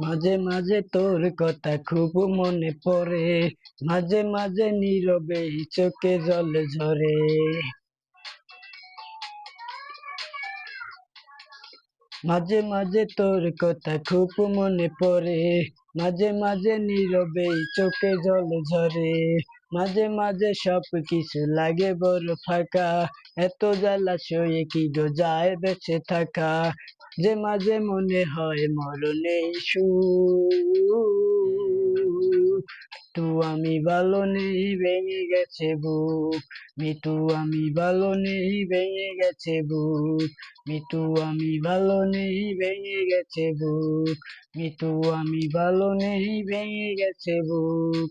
মাঝে মাঝে তোর কথা খুব মনে পড়ে, মাঝে মাঝে নীরবে চোখে জল ঝরে। মাঝে মাঝে তোর কথা খুব মনে পড়ে, মাঝে মাঝে নীরবে চোখে জল ঝরে। মাঝে মাঝে সব কিছু লাগে বড় ফাঁকা, এত জ্বালা সয়ে কি গো যায় বেঁচে থাকা। যে মাঝে মনে হয় মরণেই সুখ, তু আমি ভালো নেই ভেঙে গেছে বুক। মিঠু আমি ভালো নেই ভেঙে গেছে বুক। মিঠু আমি ভালো নেই ভেঙে গেছে বুক। মিঠু আমি ভালো নেই ভেঙে গেছে বুক।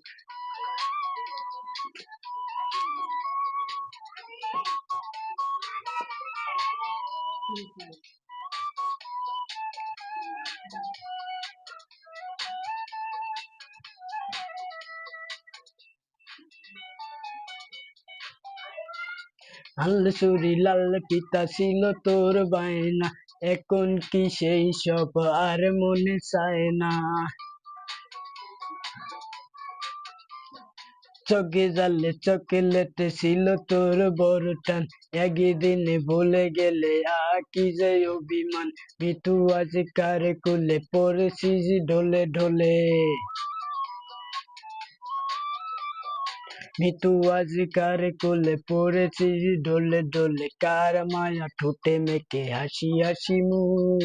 লাল চুড়ি লাল ফিতা ছিল তোর বায়না, এখন কি সেই সব আর মনে চায় না। চোখে জালে চকলেট ছিল তোর বড় টান, একদিনে ভুলে গেলে কি যে অভিমান। মিঠু আজ কার কোলে পড়েছিস ঢলে ঢলে। মিঠু আজ কার কোলে পড়েছিস ঢলে ঢলে, কার মায়া ঠোঁটে মেখে হাসি হাসি মুখ।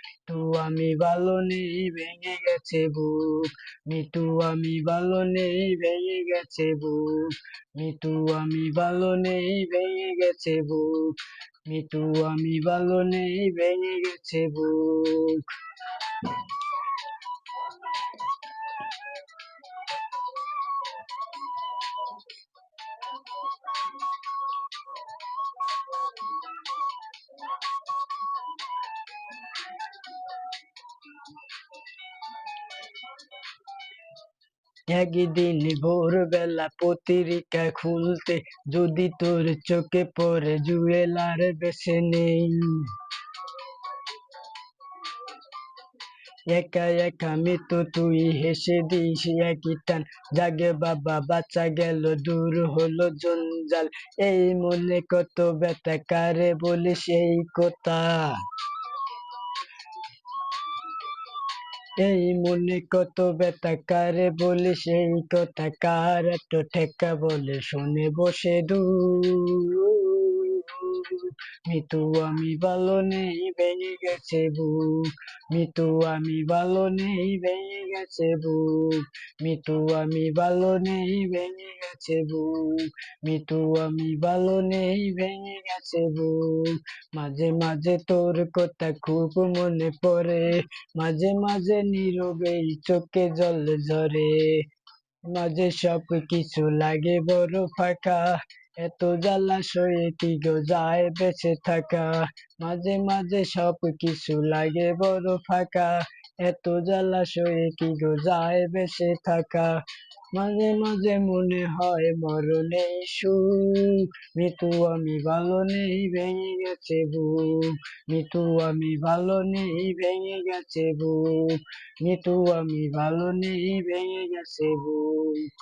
মিঠু আমি ভালো নেই ভেঙে গেছে বুক। মিঠু আমি ভালো নেই ভেঙে গেছে বুক। মিঠু আমি ভালো নেই ভেঙে গেছে বুক। মিঠু আমি ভালো নেই ভেঙে গেছে বুক। একদিন ভোরবেলা পত্রিকা খুলতে, যদি তোর চোখে পড়ে জুয়েলার বেছে নেই। একা একা মৃত্যু তুই হেসে দিস একই টান, জাগে বাবা বাচ্চা গেল দূর হলো জঞ্জাল। এই মনে কত ব্যথা কারে বলি সেই কথা। এই মনে কত ব্যথা কারে বলি সেই কথা, কার এত ঠেকা বলে শুনে বসে দূর। মিঠু আমি ভালো নেই ভেঙে গেছে বুক। মিঠু আমি ভালো নেই ভেঙে গেছে বুক। মিঠু আমি ভালো নেই ভেঙে গেছে বুক। মিঠু আমি ভালো নেই ভেঙে গেছে বুক। মাঝে মাঝে তোর কথা খুব মনে পড়ে, মাঝে মাঝে নীরবেই চোখে জল ঝরে। মাঝে সব কিছু লাগে বড় ফাঁকা, এত জ্বালা সয়ে কি গো যায় বেঁচে থাকা। মাঝে মাঝে সব কিছু লাগে বড় ফাঁকা, এত জ্বালা সয়ে কি গো যায় বেঁচে থাকা। মাঝে মাঝে মনে হয় মরণেই সুখ। মিঠু আমি ভালো নেই ভেঙে গেছে বুক। মিঠু আমি ভালো নেই ভেঙে গেছে বুক। মিঠু আমি ভালো নেই ভেঙে গেছে বুক।